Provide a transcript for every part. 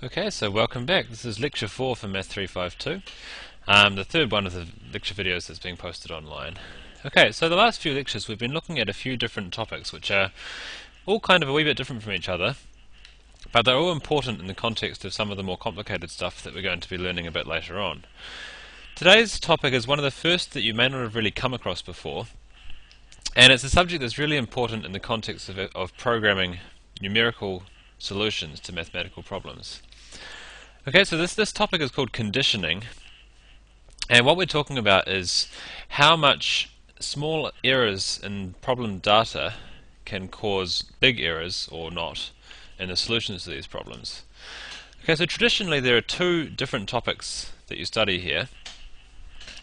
Okay, so welcome back. This is lecture 4 for Math 352, the third one of the lecture videos that's being posted online. Okay, so the last few lectures we've been looking at a few different topics which are all kind of a wee bit different from each other, but they're all important in the context of some of the more complicated stuff that we're going to be learning a bit later on. Today's topic is one of the first that you may not have really come across before, and it's a subject that's really important in the context of programming numerical solutions to mathematical problems. Okay, so this topic is called conditioning, and what we're talking about is how much small errors in problem data can cause big errors or not in the solutions to these problems. Okay, so traditionally there are two different topics that you study here.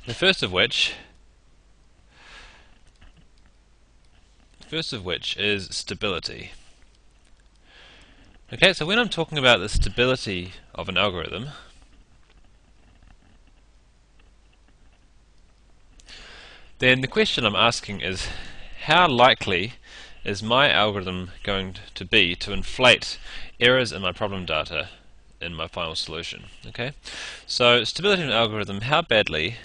The first of which is stability. Okay, so when I'm talking about the stability of an algorithm, then the question I'm asking is, how likely is my algorithm going to be to inflate errors in my problem data in my final solution? Okay, so stability of an algorithm, how badly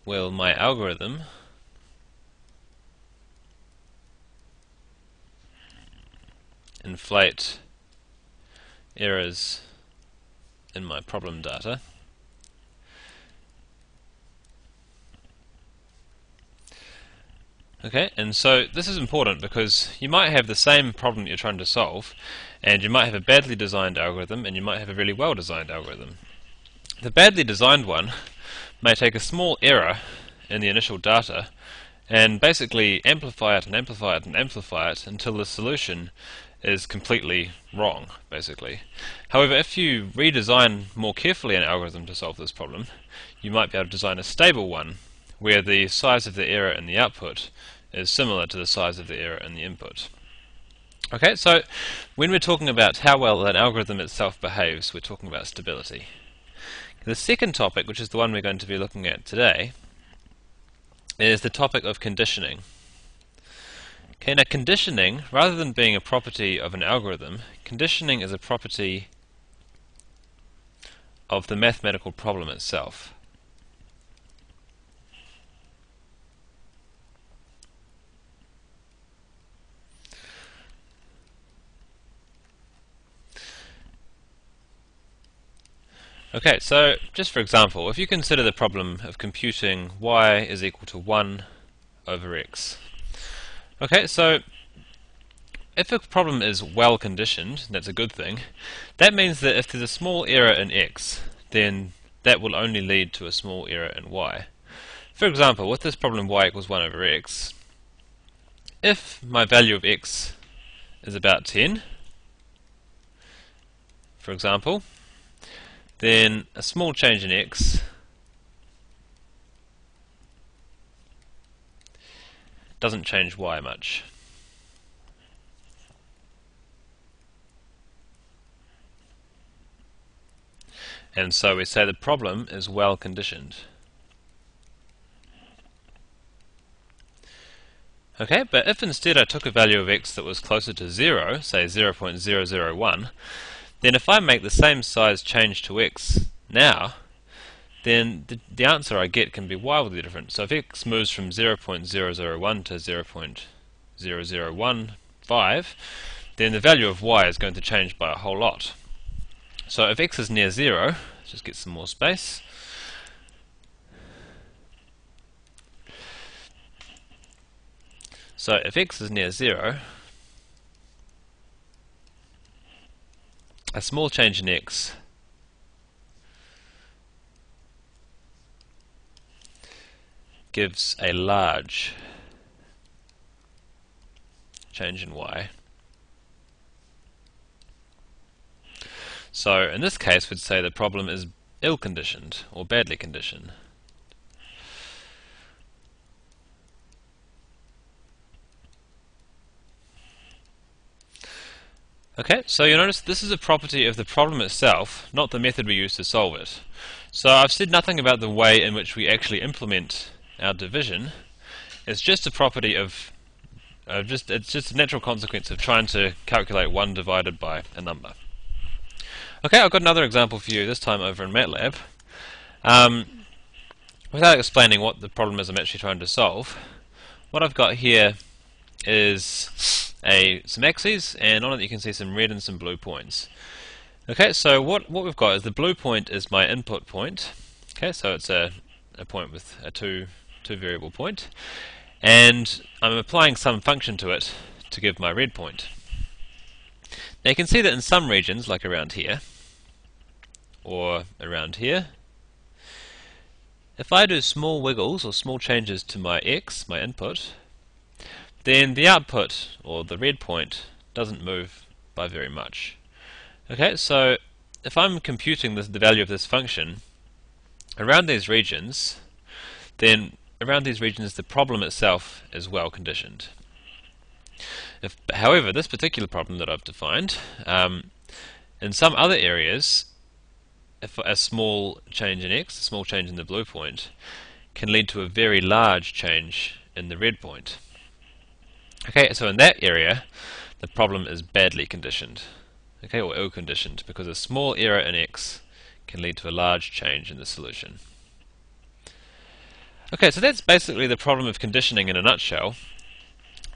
will my algorithm inflate errors in my problem data Okay, and so this is important because you might have the same problem that you're trying to solve, and you might have a badly designed algorithm and you might have a really well designed algorithm. The badly designed one may take a small error in the initial data and basically amplify it and amplify it and amplify it until the solution is completely wrong, basically. However, if you redesign more carefully an algorithm to solve this problem, you might be able to design a stable one where the size of the error in the output is similar to the size of the error in the input. Okay, so when we're talking about how well an algorithm itself behaves, we're talking about stability. The second topic, which is the one we're going to be looking at today, is the topic of conditioning. Okay, now conditioning, rather than being a property of an algorithm, conditioning is a property of the mathematical problem itself. Okay, so just for example, if you consider the problem of computing y is equal to 1 over x. Okay, so if a problem is well conditioned, that's a good thing. That means that if there's a small error in x, then that will only lead to a small error in y. For example, with this problem y equals 1 over x, if my value of x is about 10, for example, then a small change in x doesn't change y much. And so we say the problem is well conditioned. Okay, but if instead I took a value of x that was closer to 0, say 0.001, then if I make the same size change to x now, then the answer I get can be wildly different. So if x moves from 0.001 to 0.0015, then the value of y is going to change by a whole lot. So if x is near 0, let's just get some more space. So if x is near 0, a small change in x gives a large change in y. So in this case we'd say the problem is ill-conditioned or badly conditioned. Okay, so you notice this is a property of the problem itself, not the method we use to solve it. So I've said nothing about the way in which we actually implement our division. It's just a property of It's just a natural consequence of trying to calculate 1 divided by a number. Okay, I've got another example for you, this time over in MATLAB. Without explaining what the problem is I'm actually trying to solve, what I've got here is some axes, and on it you can see some red and some blue points. Okay, so what we've got is the blue point is my input point. Okay, so it's a point with a two variable point, and I'm applying some function to it to give my red point. Now you can see that in some regions, like around here or around here, if I do small wiggles or small changes to my x, my input, then the output, or the red point, doesn't move by very much. Okay, so if I'm computing the value of this function around these regions, then around these regions the problem itself is well conditioned. However, this particular problem that I've defined, in some other areas, if a small change in x, a small change in the blue point, can lead to a very large change in the red point. Okay, so in that area, the problem is badly conditioned, okay, or ill-conditioned, because a small error in x can lead to a large change in the solution. Okay, so that's basically the problem of conditioning in a nutshell.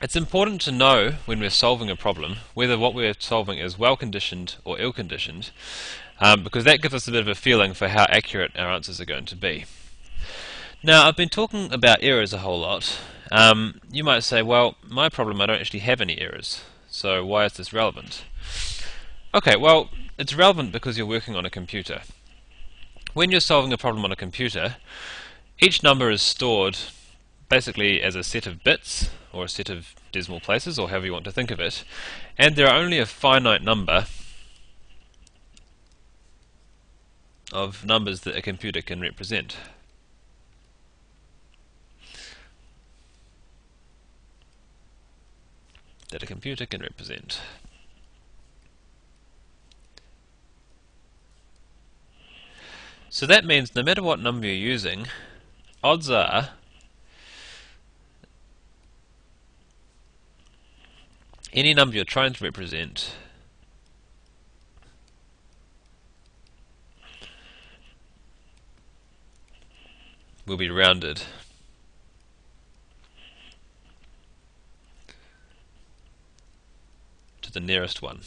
It's important to know when we're solving a problem whether what we're solving is well-conditioned or ill-conditioned, because that gives us a bit of a feeling for how accurate our answers are going to be. Now, I've been talking about errors a whole lot. You might say, well, my problem, I don't actually have any errors, so why is this relevant? Okay, well, it's relevant because you're working on a computer. When you're solving a problem on a computer, each number is stored basically as a set of bits, or a set of decimal places, or however you want to think of it, and there are only a finite number of numbers that a computer can represent. So that means no matter what number you're using, odds are any number you're trying to represent will be rounded to the nearest one.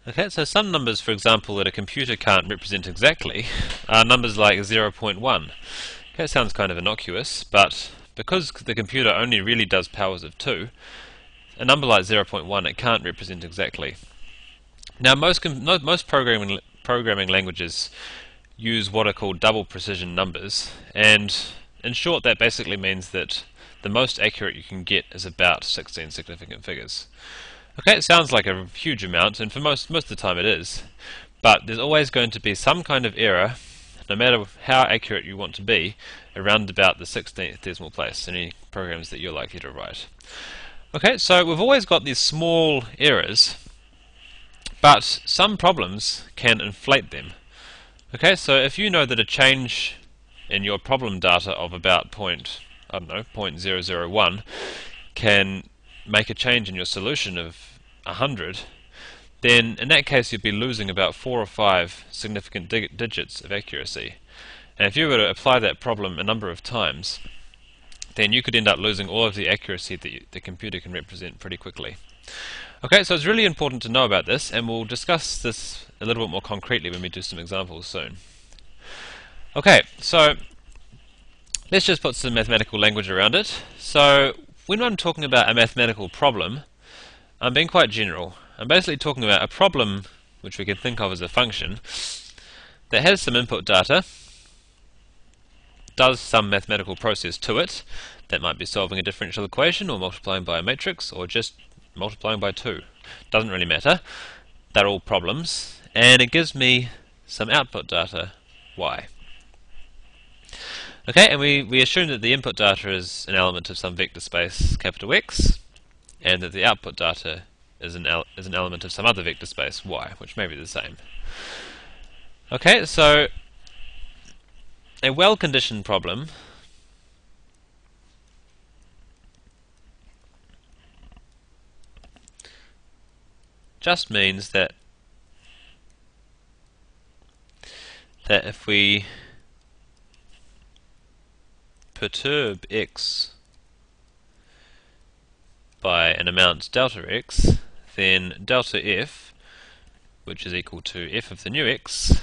Okay, so some numbers, for example, that a computer can't represent exactly are numbers like 0.1. Okay, it sounds kind of innocuous, but because the computer only really does powers of 2, a number like 0.1 it can't represent exactly. Now, most programming languages use what are called double precision numbers, and in short that basically means that the most accurate you can get is about 16 significant figures. Okay, it sounds like a huge amount, and for most of the time it is, but there's always going to be some kind of error, no matter how accurate you want to be, around about the 16th decimal place in any programs that you're likely to write. Okay, so we've always got these small errors, but some problems can inflate them. Okay, so if you know that a change in your problem data of about 0.001 can make a change in your solution of 100, then in that case you'd be losing about 4 or 5 significant digits of accuracy. And if you were to apply that problem a number of times, then you could end up losing all of the accuracy that the computer can represent pretty quickly. Okay, so it's really important to know about this, and we'll discuss this a little bit more concretely when we do some examples soon. Okay, so let's just put some mathematical language around it. So when I'm talking about a mathematical problem, I'm being quite general. I'm basically talking about a problem which we can think of as a function that has some input data, does some mathematical process to it. That might be solving a differential equation, or multiplying by a matrix, or just multiplying by 2. Doesn't really matter. They're all problems, and it gives me some output data, y. Okay, and we assume that the input data is an element of some vector space capital X, and that the output data is an element of some other vector space y, which may be the same. Okay, so a well-conditioned problem just means that if we perturb x by an amount delta x, then delta f, which is equal to f of the new x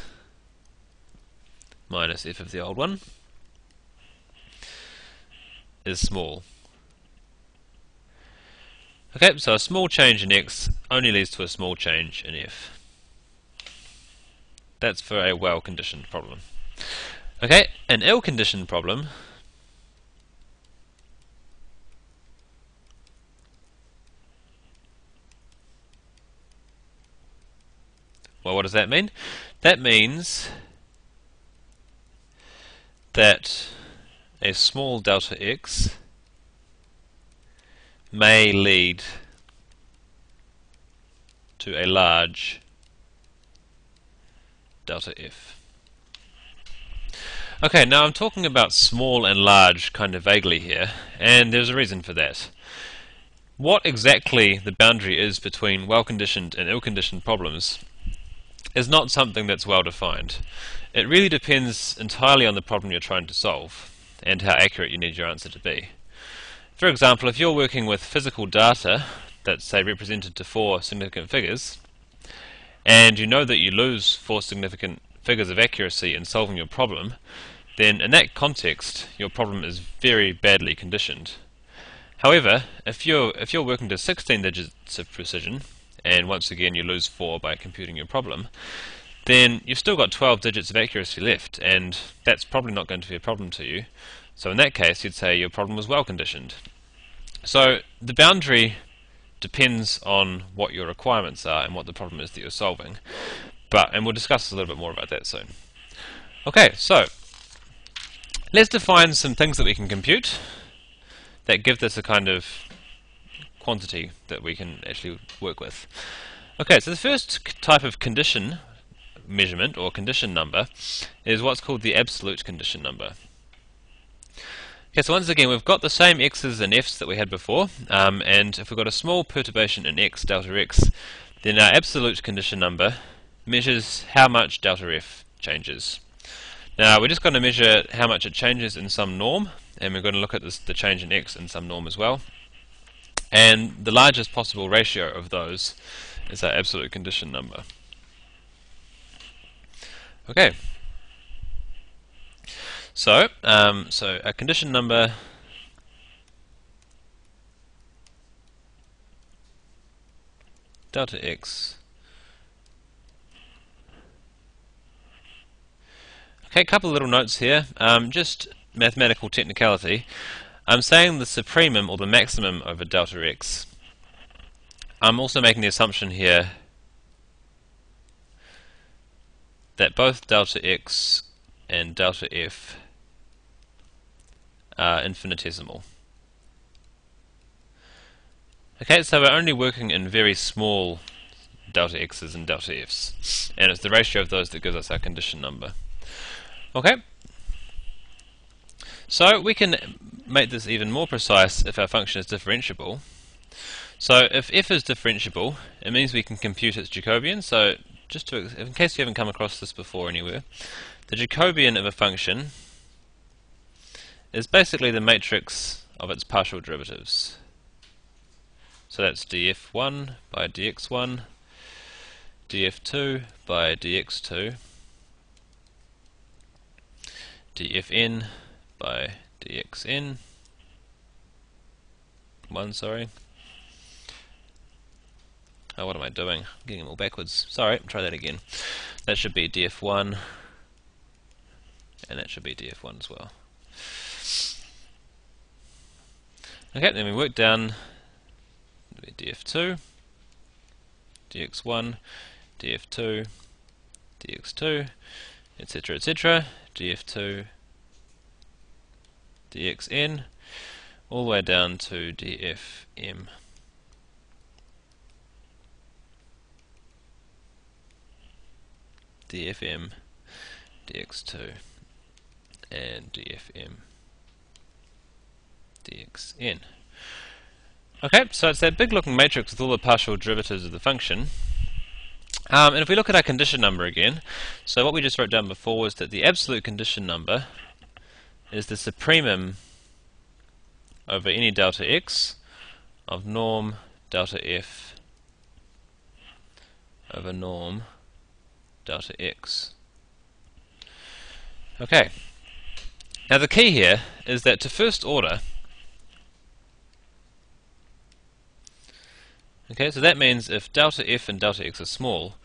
minus f of the old one, is small. Okay, so a small change in x only leads to a small change in f. That's for a well-conditioned problem. Okay, an ill-conditioned problem well, what does that mean? That means that a small delta x may lead to a large delta f. Okay, now I'm talking about small and large kind of vaguely here, and there's a reason for that. What exactly the boundary is between well-conditioned and ill-conditioned problems is not something that's well defined. It really depends entirely on the problem you're trying to solve and how accurate you need your answer to be. For example, if you're working with physical data that's, say, represented to 4 significant figures, and you know that you lose 4 significant figures of accuracy in solving your problem, then in that context your problem is very badly conditioned. However, if you're working to 16 digits of precision, and once again you lose 4 by computing your problem, then you've still got 12 digits of accuracy left, and that's probably not going to be a problem to you. So in that case you'd say your problem was well conditioned. So the boundary depends on what your requirements are and what the problem is that you're solving. And we'll discuss a little bit more about that soon. Okay, so let's define some things that we can compute that give this a kind of quantity that we can actually work with. Okay, so the first type of condition measurement or condition number is what's called the absolute condition number. Okay, so once again we've got the same x's and f's that we had before, and if we've got a small perturbation in x, delta x, then our absolute condition number measures how much delta f changes. Now we're just going to measure how much it changes in some norm, and we're going to look at the change in x in some norm as well. And the largest possible ratio of those is our absolute condition number. Okay. So a condition number delta x. Okay, a couple of little notes here. Just mathematical technicality. I'm saying the supremum or the maximum over delta x. I'm also making the assumption here that both delta x and delta f are infinitesimal. Okay, so we're only working in very small delta x's and delta f's, and it's the ratio of those that gives us our condition number. Okay, so we can make this even more precise if our function is differentiable. So if f is differentiable, it means we can compute its Jacobian. So just in case you haven't come across this before anywhere, the Jacobian of a function is basically the matrix of its partial derivatives. So that's df1 by dx1, df2 by dx2, dfn by dxn, sorry. Oh, what am I doing? I'm getting them all backwards. Sorry, try that again. That should be df1, and that should be df1 as well. Okay, then we work down df2, dx1, df2, dx2, etc., etc., df2, dxn, all the way down to dfm. dfm, dx2, and dfm dxn. Okay, so it's that big looking matrix with all the partial derivatives of the function. And if we look at our condition number again, so what we just wrote down before was that the absolute condition number is the supremum over any delta x of norm delta f over norm delta x. Okay, now the key here is that to first order, okay, so that means if delta f and delta x are small,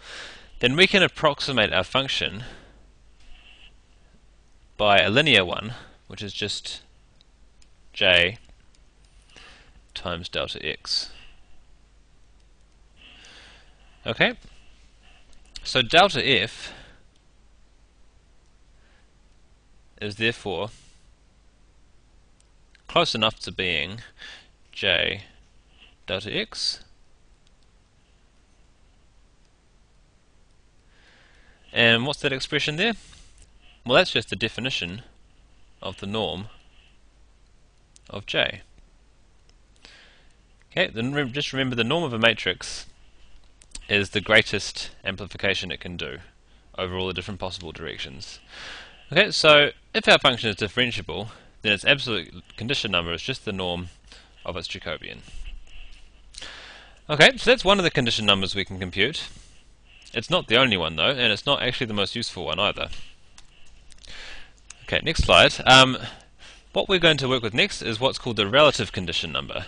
then we can approximate our function by a linear one, which is just j times delta x. Okay, so delta f is therefore close enough to being j delta x, and what's that expression there? Well, that's just the definition of the norm of j. Okay, then just remember the norm of a matrix is the greatest amplification it can do over all the different possible directions. Okay, so if our function is differentiable, then its absolute condition number is just the norm of its Jacobian. Okay, so that's one of the condition numbers we can compute. It's not the only one though, and it's not actually the most useful one either. Okay, next slide. What we're going to work with next is what's called the relative condition number.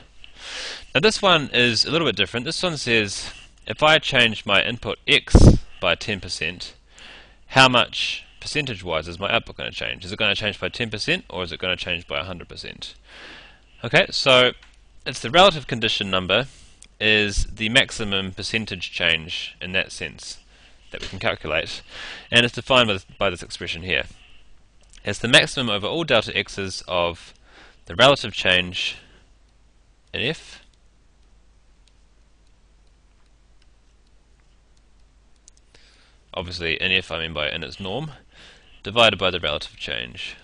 Now this one is a little bit different. This one says if I change my input x by 10%, how much percentage-wise is my output going to change? Is it going to change by 10% or is it going to change by 100%? Okay, so it's the relative condition number is the maximum percentage change in that sense that we can calculate, and it's defined by this expression here. It's the maximum over all delta x's of the relative change in f obviously in f I mean by in its norm, divided by the relative change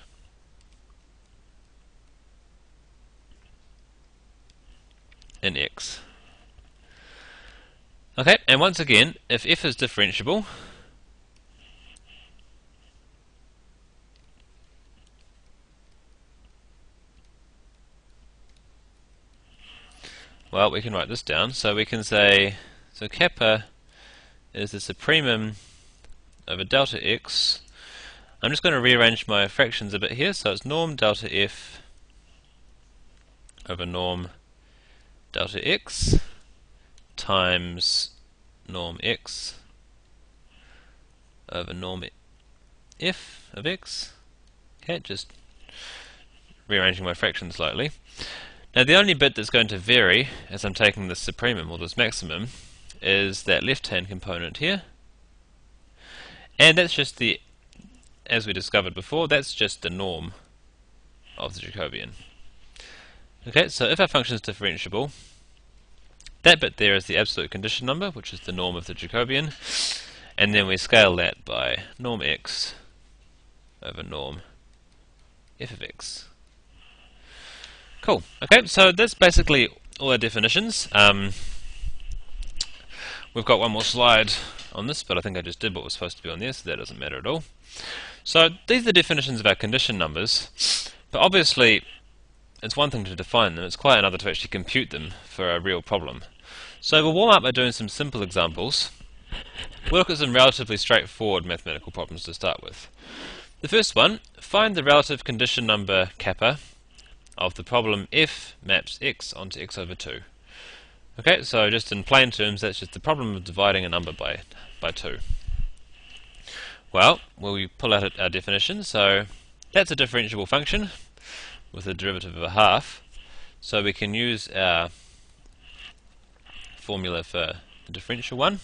in x. Okay, and once again, if f is differentiable, well, we can write this down. So we can say, so kappa is the supremum over delta x. I'm just going to rearrange my fractions a bit here, so it's norm delta f over norm delta x times norm x over norm f of x. Okay, just rearranging my fractions slightly. Now the only bit that's going to vary as I'm taking this supremum or this maximum is that left hand component here, and that's just the, as we discovered before, that's just the norm of the Jacobian. Okay, so if our function is differentiable, that bit there is the absolute condition number, which is the norm of the Jacobian, and then we scale that by norm x over norm f of x. Cool. Okay, so that's basically all our definitions. We've got one more slide on this, but I think I just did what was supposed to be on there, so that doesn't matter at all. So these are the definitions of our condition numbers, but obviously it's one thing to define them, it's quite another to actually compute them for a real problem. So we'll warm up by doing some simple examples. We'll look at some relatively straightforward mathematical problems to start with. The first one, find the relative condition number kappa of the problem f maps x onto x over 2. Okay, so just in plain terms, that's just the problem of dividing a number by 2. Well, we pull out our definition, so that's a differentiable function with a derivative of a half, so we can use our formula for the differential one.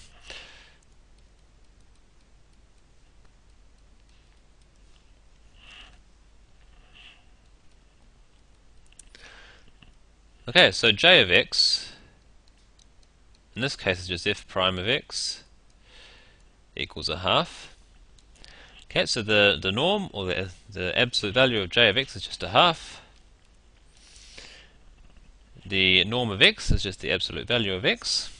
Okay, so j of x, in this case is just f prime of x, equals a half. Okay, so the norm, or the absolute value of j of x is just a half. The norm of x is just the absolute value of x.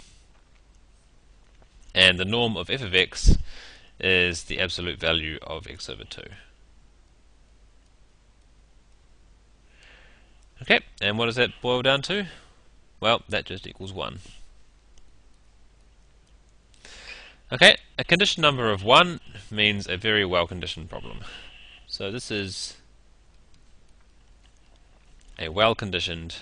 And the norm of f of x is the absolute value of x over 2. Okay, and what does that boil down to? Well, that just equals 1. Okay, a condition number of 1 means a very well-conditioned problem. So this is a well-conditioned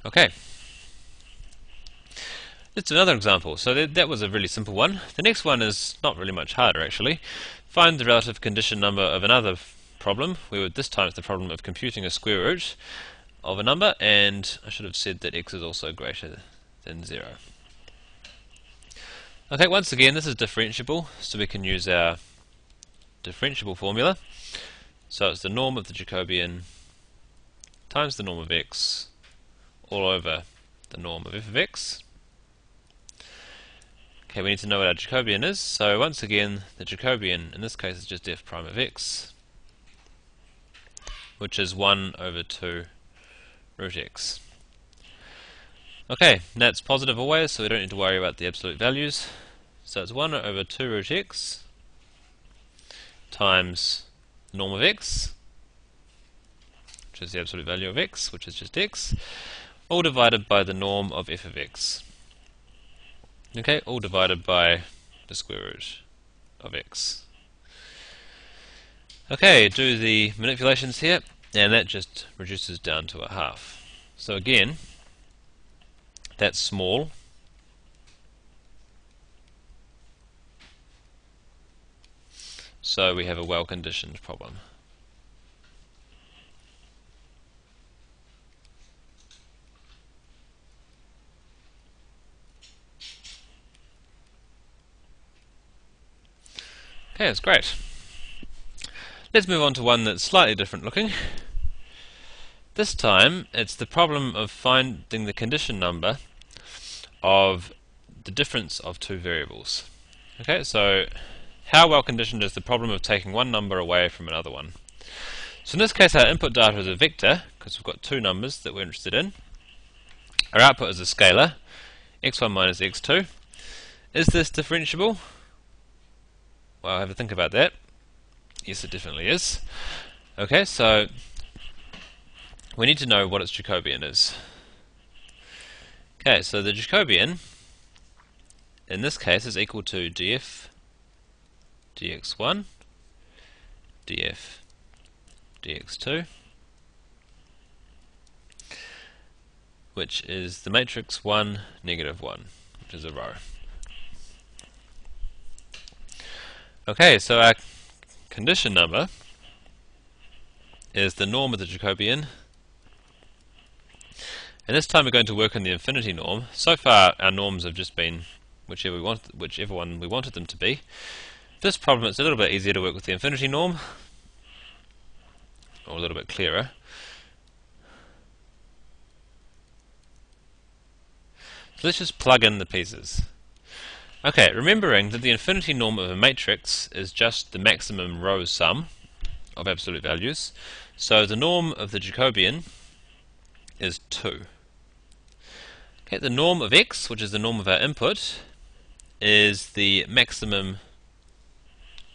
okay. Just another example. So that was a really simple one. The next one is not really much harder actually. Find the relative condition number of another problem. This time it's the problem of computing a square root of a number, and I should have said that x is also greater than 0. Okay, once again this is differentiable, so we can use our differentiable formula. So it's the norm of the Jacobian times the norm of x all over the norm of f of x. Okay, we need to know what our Jacobian is, so once again the Jacobian in this case is just f prime of x, which is 1 over 2 root x. Okay, that's positive always, so we don't need to worry about the absolute values. So it's 1 over 2 root x times norm of x, which is the absolute value of x, which is just x, all divided by the norm of f of x. Okay, all divided by the square root of x. Okay, do the manipulations here, and that just reduces down to a half. So again, that's small. So we have a well-conditioned problem. Okay, that's great. Let's move on to one that's slightly different looking. This time it's the problem of finding the condition number of the difference of two variables. Okay, so how well conditioned is the problem of taking one number away from another one? So in this case our input data is a vector, because we've got two numbers that we're interested in. Our output is a scalar, x1 minus x2. Is this differentiable? Well, have a think about that. Yes, it definitely is. Okay, so we need to know what its Jacobian is. Okay, so the Jacobian in this case is equal to df dx1 df dx2, which is the matrix 1, negative 1, which is a row. Okay, so our condition number is the norm of the Jacobian, and this time we're going to work on the infinity norm. So far our norms have just been whichever one we wanted them to be. This problem it's a little bit easier to work with the infinity norm, or a little bit clearer. So let's just plug in the pieces. Okay, remembering that the infinity norm of a matrix is just the maximum row sum of absolute values, so the norm of the Jacobian is 2. Okay, the norm of x, which is the norm of our input, is the maximum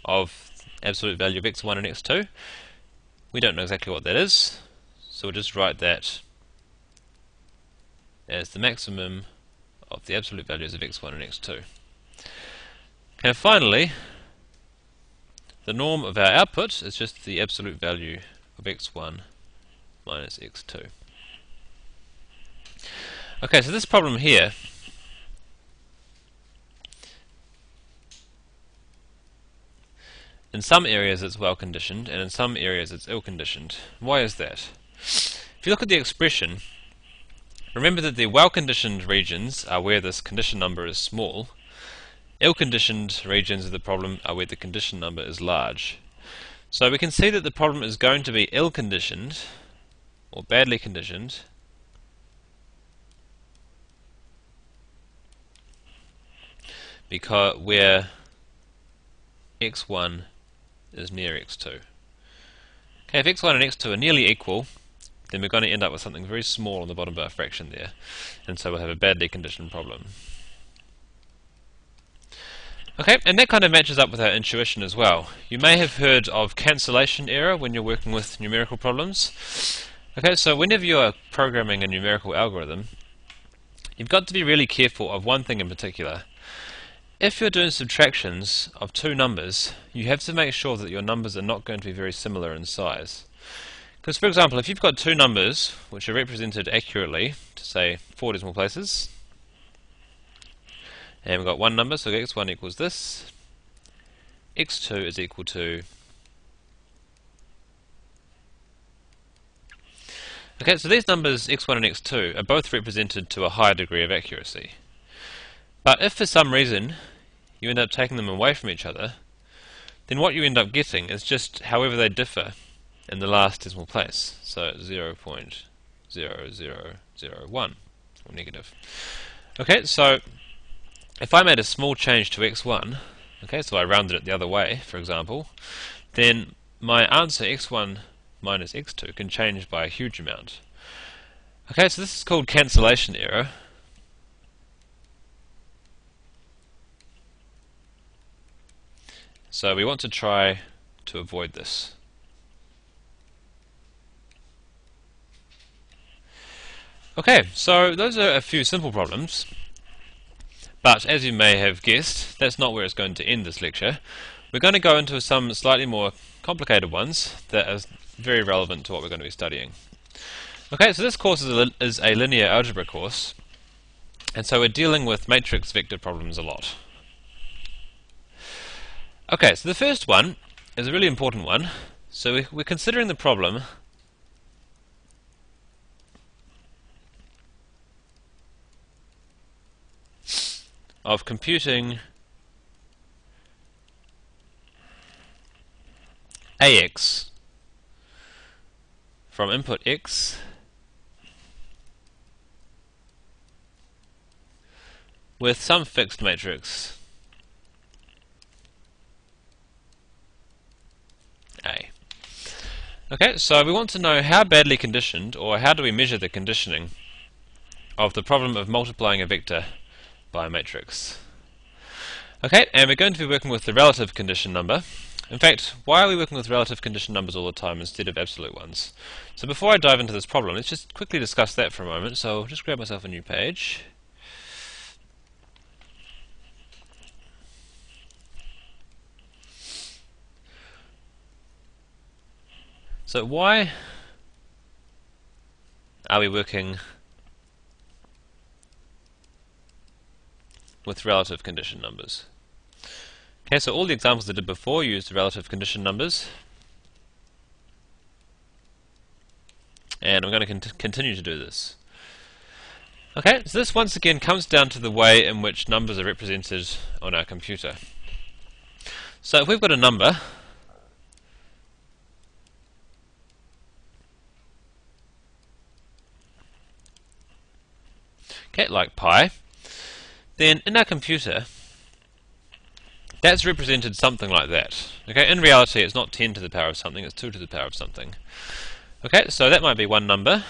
of absolute value of x1 and x2. We don't know exactly what that is, so we'll just write that as the maximum of the absolute values of x1 and x2. And finally, the norm of our output is just the absolute value of x1 minus x2. Okay, so this problem here in some areas it's well conditioned and in some areas it's ill conditioned. Why is that? If you look at the expression, remember that the well conditioned regions are where this condition number is small. Ill-conditioned regions of the problem are where the condition number is large. So we can see that the problem is going to be ill-conditioned, or badly conditioned, because where x1 is near x2. Okay, if x1 and x2 are nearly equal, then we're going to end up with something very small on the bottom of our fraction there, and so we'll have a badly conditioned problem. Okay, and that kind of matches up with our intuition as well. You may have heard of cancellation error when you're working with numerical problems. Okay, so whenever you are programming a numerical algorithm, you've got to be really careful of one thing in particular. If you're doing subtractions of two numbers, you have to make sure that your numbers are not going to be very similar in size. Because, for example, if you've got two numbers which are represented accurately to, say, 4 decimal places, and we've got one number, so x1 equals this, x2 is equal to... Okay, so these numbers, x1 and x2, are both represented to a high degree of accuracy. But if for some reason you end up taking them away from each other, then what you end up getting is just however they differ in the last decimal place. So 0.0001, or negative. Okay, so if I made a small change to x1, okay, so I rounded it the other way, for example, then my answer x1 minus x2 can change by a huge amount. Okay, so this is called cancellation error. So we want to try to avoid this. Okay, so those are a few simple problems, but as you may have guessed, that's not where it's going to end this lecture. We're going to go into some slightly more complicated ones that are very relevant to what we're going to be studying. Okay, so this course is a linear algebra course, and so we're dealing with matrix vector problems a lot. Okay, so the first one is a really important one. So we're considering the problem of computing AX from input X with some fixed matrix A. Okay, so we want to know how badly conditioned, or how do we measure the conditioning of the problem of multiplying a vector by a matrix. Okay, and we're going to be working with the relative condition number. In fact, why are we working with relative condition numbers all the time instead of absolute ones? So before I dive into this problem, let's just quickly discuss that for a moment. So I'll just grab myself a new page. So why are we working with relative condition numbers? Okay, so all the examples I did before used relative condition numbers, and I'm going to continue to do this. Okay, so this once again comes down to the way in which numbers are represented on our computer. So if we've got a number, okay, like pi, then in our computer that's represented something like that. Okay, in reality it's not 10 to the power of something, it's 2 to the power of something. Okay, so that might be one number.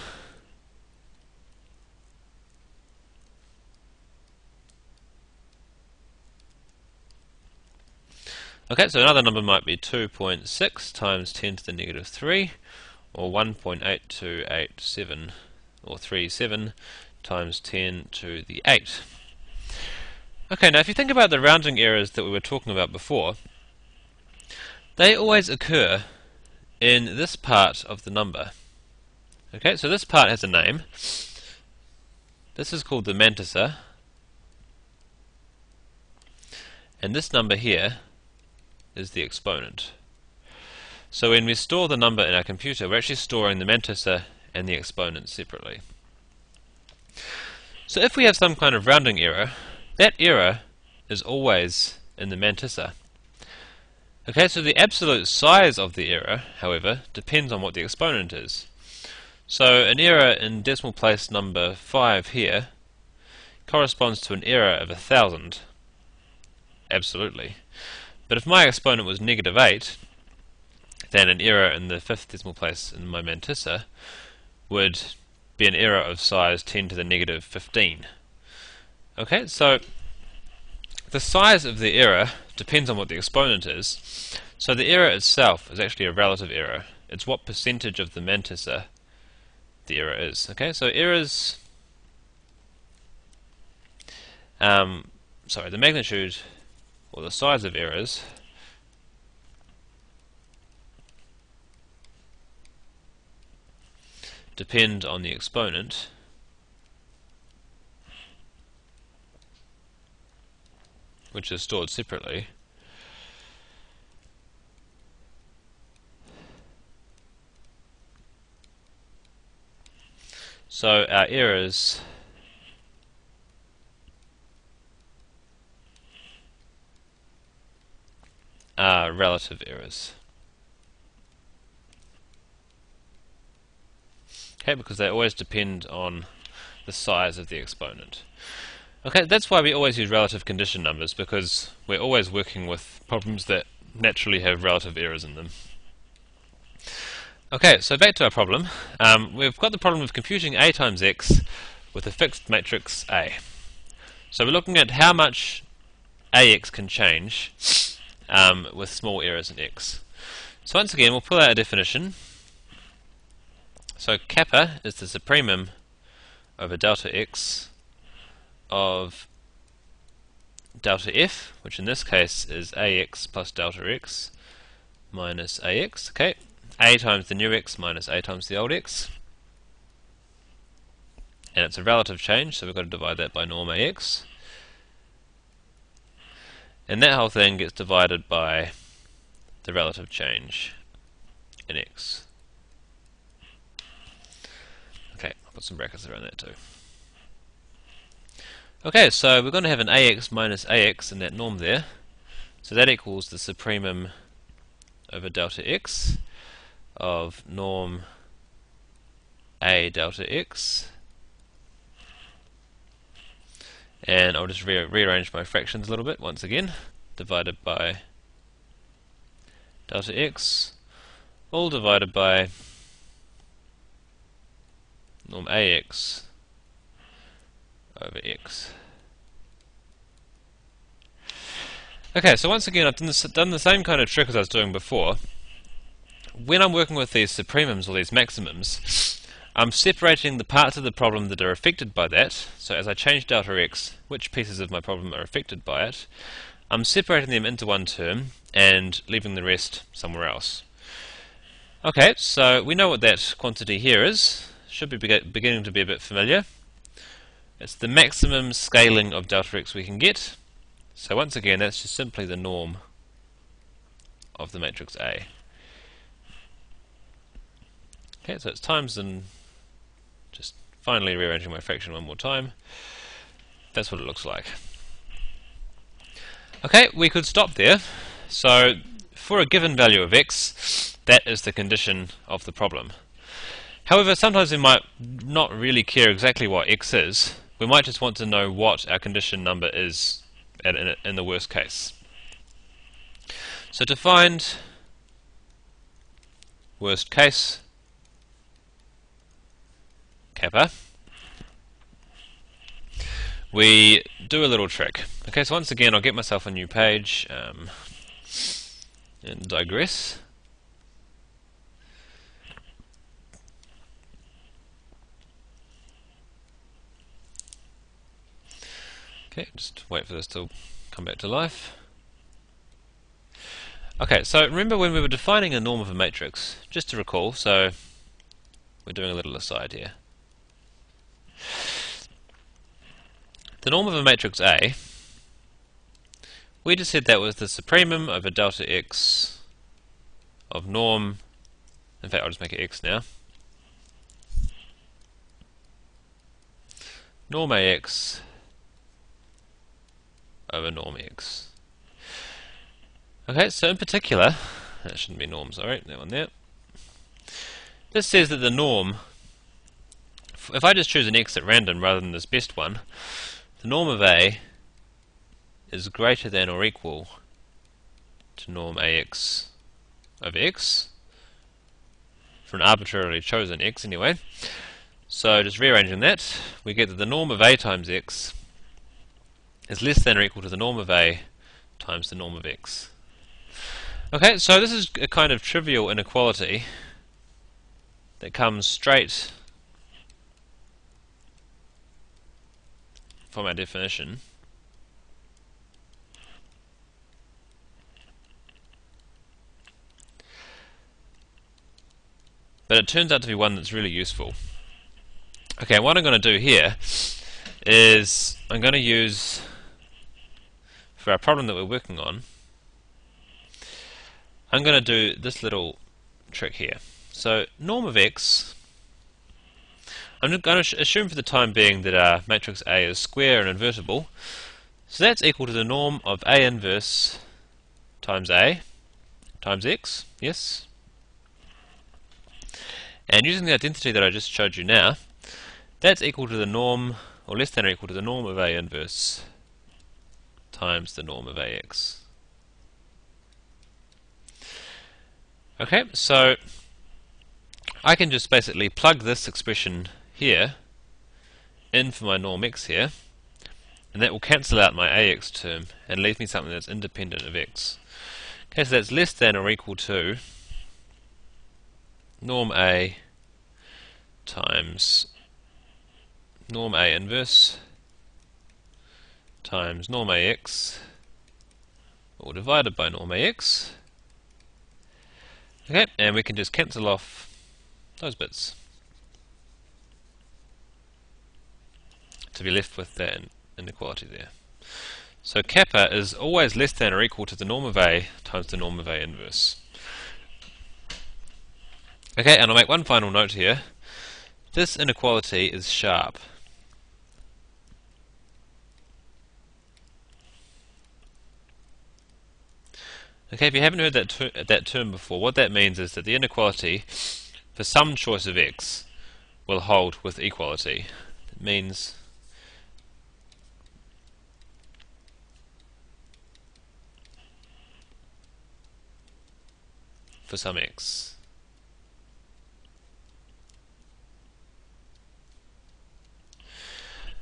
Okay, so another number might be 2.6 times 10 to the negative 3, or 1.8287 or 37 times 10 to the 8. Okay, now if you think about the rounding errors that we were talking about before, they always occur in this part of the number. Okay, so this part has a name. This is called the mantissa, and this number here is the exponent. So when we store the number in our computer, we're actually storing the mantissa and the exponent separately. So if we have some kind of rounding error, that error is always in the mantissa. Okay, so the absolute size of the error, however, depends on what the exponent is. So an error in decimal place number 5 here corresponds to an error of 1,000, absolutely. But if my exponent was -8, then an error in the 5th decimal place in my mantissa would be an error of size 10 to the -15. Okay, so the size of the error depends on what the exponent is. So the error itself is actually a relative error. It's what percentage of the mantissa the error is. Okay, so errors, the magnitude or the size of errors depend on the exponent, which is stored separately. So our errors are relative errors. Okay, because they always depend on the size of the exponent. Okay, that's why we always use relative condition numbers, because we're always working with problems that naturally have relative errors in them. Okay, so back to our problem. We've got the problem of computing a times x with a fixed matrix A. So we're looking at how much AX can change with small errors in x. So once again, we'll pull out a definition. So kappa is the supremum over delta x of delta f, which in this case is ax plus delta x minus ax. Okay, a times the new x minus a times the old x. And it's a relative change, so we've got to divide that by norm ax. And that whole thing gets divided by the relative change in x. Okay, I'll put some brackets around that too. Okay, so we're going to have an ax minus ax in that norm there. So that equals the supremum over delta x of norm a delta x. And I'll just rearrange my fractions a little bit once again. Divided by delta x, all divided by norm ax over x. Okay, so once again I've done the same kind of trick as I was doing before. When I'm working with these supremums or these maximums, I'm separating the parts of the problem that are affected by that. So as I change delta x, which pieces of my problem are affected by it, I'm separating them into one term and leaving the rest somewhere else. Okay, so we know what that quantity here is. Should be beginning to be a bit familiar. It's the maximum scaling of delta x we can get. So once again, that's just simply the norm of the matrix A. Okay, so it's times, and just finally rearranging my fraction one more time. That's what it looks like. Okay, we could stop there. So for a given value of x, that is the condition of the problem. However, sometimes we might not really care exactly what x is. We might just want to know what our condition number is in the worst case. So to find worst case kappa, we do a little trick. Okay, so once again I'll get myself a new page and digress. Okay, just wait for this to come back to life. Okay, so remember when we were defining a norm of a matrix, just to recall, so we're doing a little aside here. The norm of a matrix A, we just said that was the supremum over delta x of norm, in fact I'll just make it x now, norm AX over norm x. Okay, so in particular, that shouldn't be norm, sorry, that one there. This says that the norm, if I just choose an x at random rather than this best one, the norm of A is greater than or equal to norm AX of x, for an arbitrarily chosen x anyway. So just rearranging that, we get that the norm of A times x is less than or equal to the norm of A times the norm of x. Okay, so this is a kind of trivial inequality that comes straight from our definition. But it turns out to be one that's really useful. Okay, what I'm going to do here is I'm going to use, for our problem that we're working on, I'm going to do this little trick here. So norm of x, I'm going to assume for the time being that our matrix A is square and invertible. So that's equal to the norm of A inverse times A times x, yes? And using the identity that I just showed you now, that's equal to the norm, or less than or equal to the norm of A inverse times the norm of AX. Okay, so I can just basically plug this expression here in for my norm x here, and that will cancel out my AX term and leave me something that's independent of x. Okay, so that's less than or equal to norm A times norm A inverse times norm AX, all divided by norm AX. Okay, and we can just cancel off those bits to be left with that inequality there. So kappa is always less than or equal to the norm of A times the norm of A inverse. Okay, and I'll make one final note here. This inequality is sharp. Okay, if you haven't heard that term before, what that means is that the inequality for some choice of x will hold with equality. It means for some x.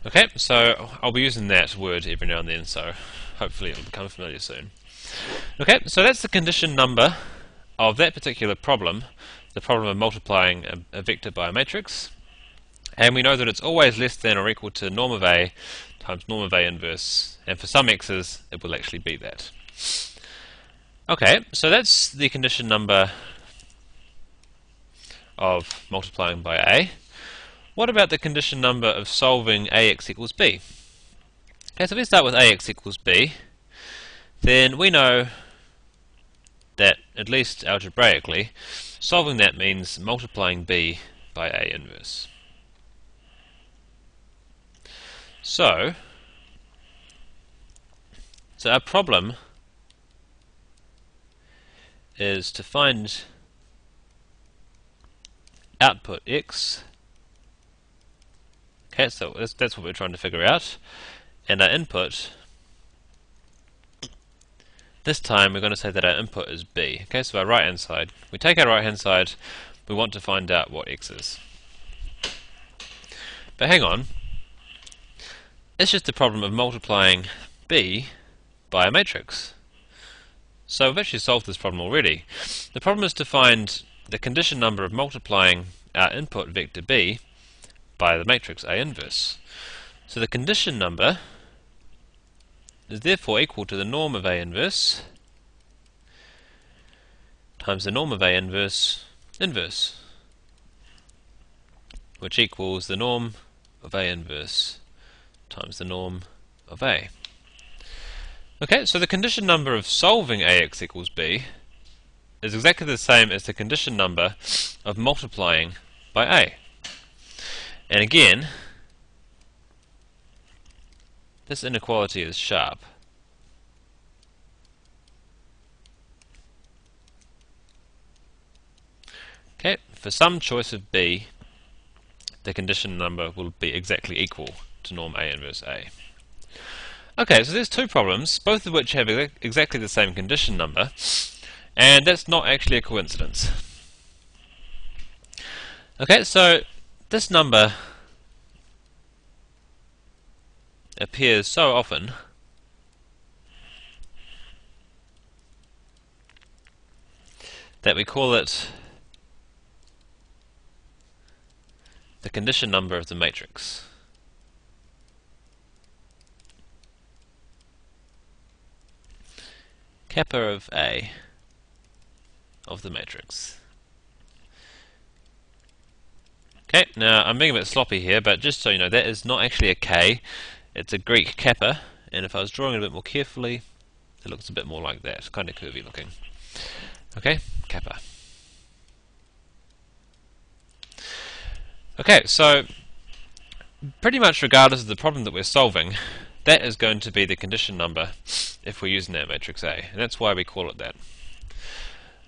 Okay, so I'll be using that word every now and then, so hopefully it'll become familiar soon. Okay, so that's the condition number of that particular problem, the problem of multiplying a vector by a matrix, and we know that it's always less than or equal to norm of A times norm of A inverse, and for some x's it will actually be that. Okay, so that's the condition number of multiplying by A. What about the condition number of solving AX equals B? Okay, so if we start with AX equals B, then we know that, at least algebraically, solving that means multiplying B by A inverse. So our problem is to find output x. Okay, so that's what we're trying to figure out, and our input, this time we're going to say that our input is b. Okay, so our right hand side, we take our right hand side, we want to find out what x is. But hang on, it's just the problem of multiplying b by a matrix. So we've actually solved this problem already. The problem is to find the condition number of multiplying our input vector b by the matrix A inverse. So the condition number is therefore equal to the norm of A inverse times the norm of A inverse inverse, which equals the norm of A inverse times the norm of A. Okay, so the condition number of solving AX equals B is exactly the same as the condition number of multiplying by A. And again, this inequality is sharp. for some choice of B, the condition number will be exactly equal to norm A inverse A. Okay, so there's two problems, both of which have exactly the same condition number, and that's not actually a coincidence. Okay, so this number appears so often that we call it the condition number of the matrix. Kappa of A of the matrix. Okay, now I'm being a bit sloppy here, but just so you know, that is not actually a K, it's a Greek kappa, and if I was drawing it a bit more carefully, it looks a bit more like that, kind of curvy looking. Okay, kappa. Okay, so pretty much regardless of the problem that we're solving, that is going to be the condition number if we're using that matrix A, and that's why we call it that.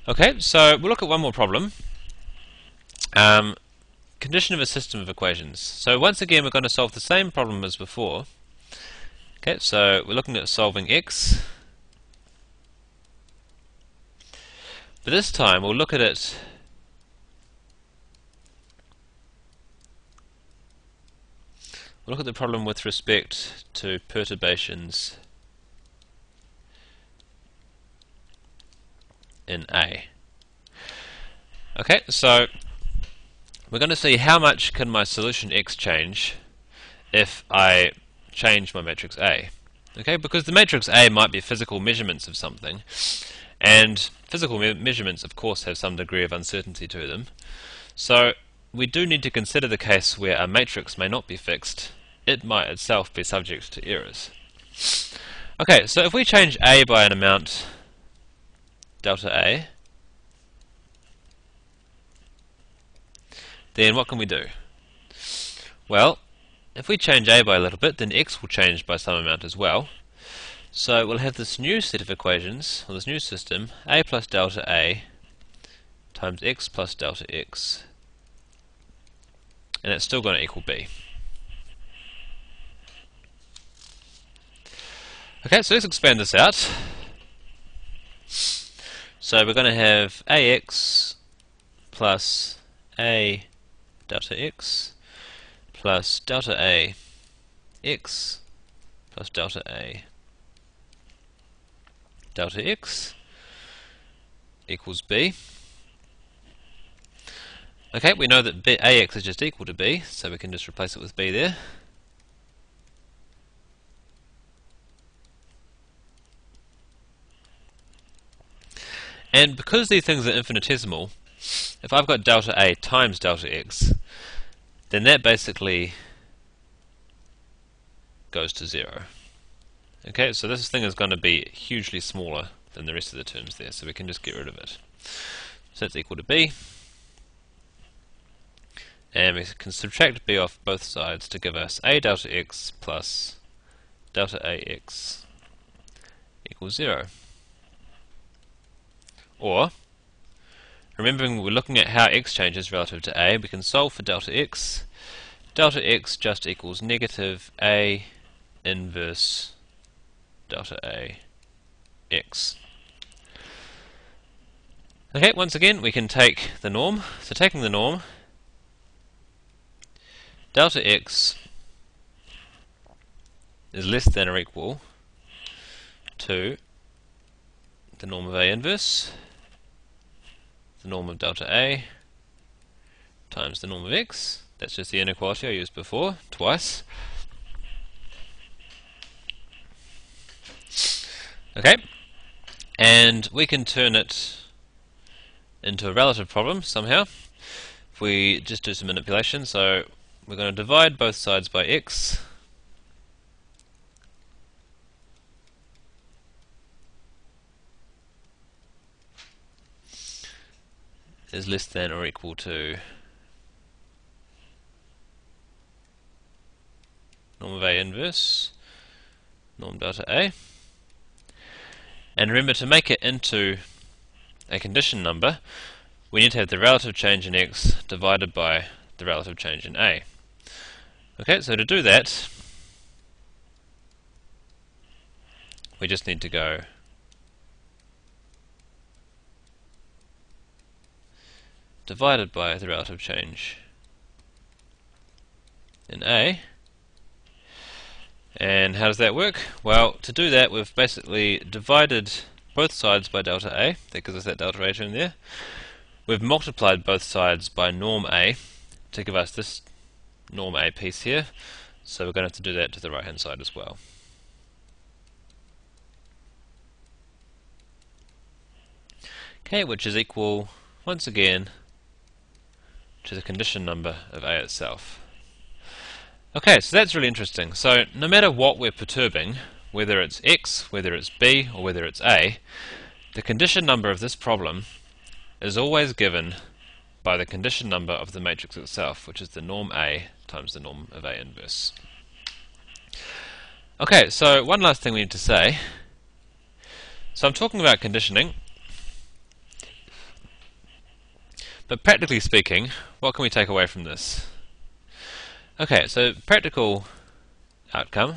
Okay, so we'll look at one more problem. Condition of a system of equations. So once again we're going to solve the same problem as before. Okay, so we're looking at solving x, but this time we'll look at it the problem with respect to perturbations in A. Okay, so we're going to see how much can my solution x change if I change my matrix A. Okay, because the matrix A might be physical measurements of something, and physical measurements of course have some degree of uncertainty to them. So we do need to consider the case where a matrix may not be fixed. It might itself be subject to errors. Okay, so if we change A by an amount delta A, then what can we do? Well, if we change A by a little bit, then x will change by some amount as well. So we'll have this new set of equations, or this new system, A plus delta A times x plus delta x, and it's still going to equal B. Okay, so let's expand this out. So we're going to have AX plus A delta x plus delta A x plus delta A delta x equals B. Okay, we know that AX is just equal to B, so we can just replace it with B there. And because these things are infinitesimal, if I've got delta A times delta x, then that basically goes to 0. Okay, so this thing is going to be hugely smaller than the rest of the terms there, so we can just get rid of it. So that's equal to B, and we can subtract B off both sides to give us A delta x plus delta AX equals 0. Or, remembering we're looking at how x changes relative to A, we can solve for delta x. Delta x just equals negative A inverse delta A x. Okay, once again we can take the norm. So taking the norm, delta x is less than or equal to the norm of A inverse, the norm of delta A times the norm of x. That's just the inequality I used before, twice. Okay, and we can turn it into a relative problem somehow if we just do some manipulation. So we're going to divide both sides by x, is less than or equal to norm of A inverse, norm delta A. And remember, to make it into a condition number, we need to have the relative change in x divided by the relative change in a. Okay, so to do that, we just need to go divided by the relative change in a. And how does that work? Well, to do that, we've basically divided both sides by delta a. That gives us that delta a term there. We've multiplied both sides by norm a to give us this norm a piece here. So we're going to have to do that to the right hand side as well. Okay, which is equal, once again, to the condition number of a itself. Okay, so that's really interesting. So no matter what we're perturbing, whether it's x, whether it's b, or whether it's a, the condition number of this problem is always given by the condition number of the matrix itself, which is the norm a times the norm of a inverse. Okay, so one last thing we need to say. So I'm talking about conditioning, but practically speaking, what can we take away from this? Okay, so practical outcome.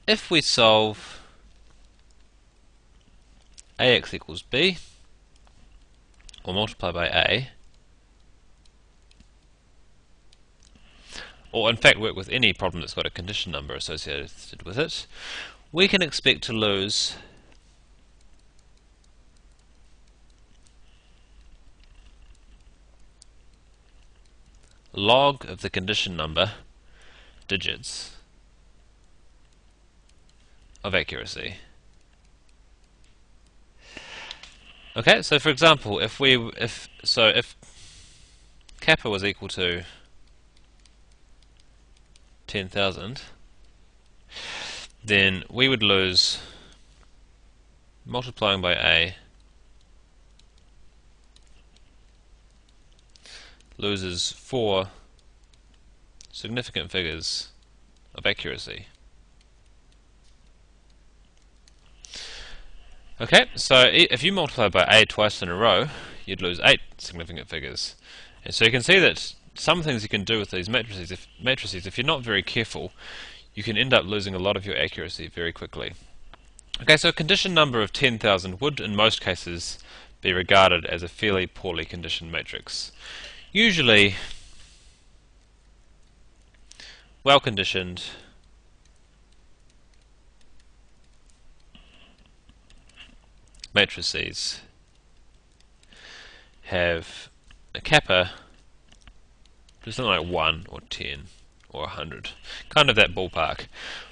If we solve ax equals b, or multiply by a, or in fact work with any problem that's got a condition number associated with it, we can expect to lose log of the condition number digits of accuracy. Okay, so for example, if kappa was equal to 10,000, then we would lose, multiplying by a, loses 4 significant figures of accuracy. Okay, so if you multiply by a twice in a row, you'd lose 8 significant figures. And so you can see that some things you can do with these matrices, if you're not very careful, you can end up losing a lot of your accuracy very quickly. Okay, so a condition number of 10,000 would, in most cases, be regarded as a fairly poorly conditioned matrix. Usually, well-conditioned matrices have a kappa to something like 1 or 10 or 100, kind of that ballpark.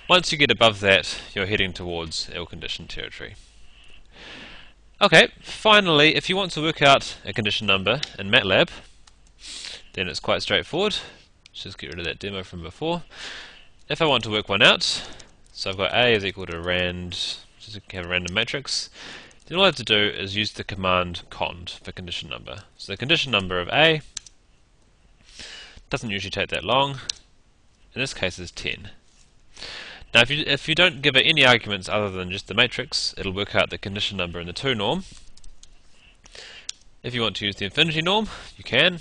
Once you get above that, you're heading towards ill-conditioned territory. Okay, finally, if you want to work out a condition number in MATLAB, then it's quite straightforward. Let's just get rid of that demo from before. If I want to work one out, so I've got a is equal to rand, just have a random matrix, then all I have to do is use the command cond for condition number. So the condition number of a doesn't usually take that long. In this case is 10. Now if you don't give it any arguments other than just the matrix, it'll work out the condition number in the 2 norm. If you want to use the infinity norm, you can,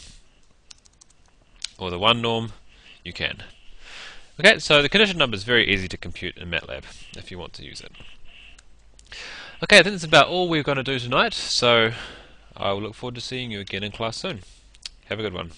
or the 1 norm, you can. Okay, so the condition number is very easy to compute in MATLAB if you want to use it. Okay, I think that's about all we're going to do tonight, so I will look forward to seeing you again in class soon. Have a good one.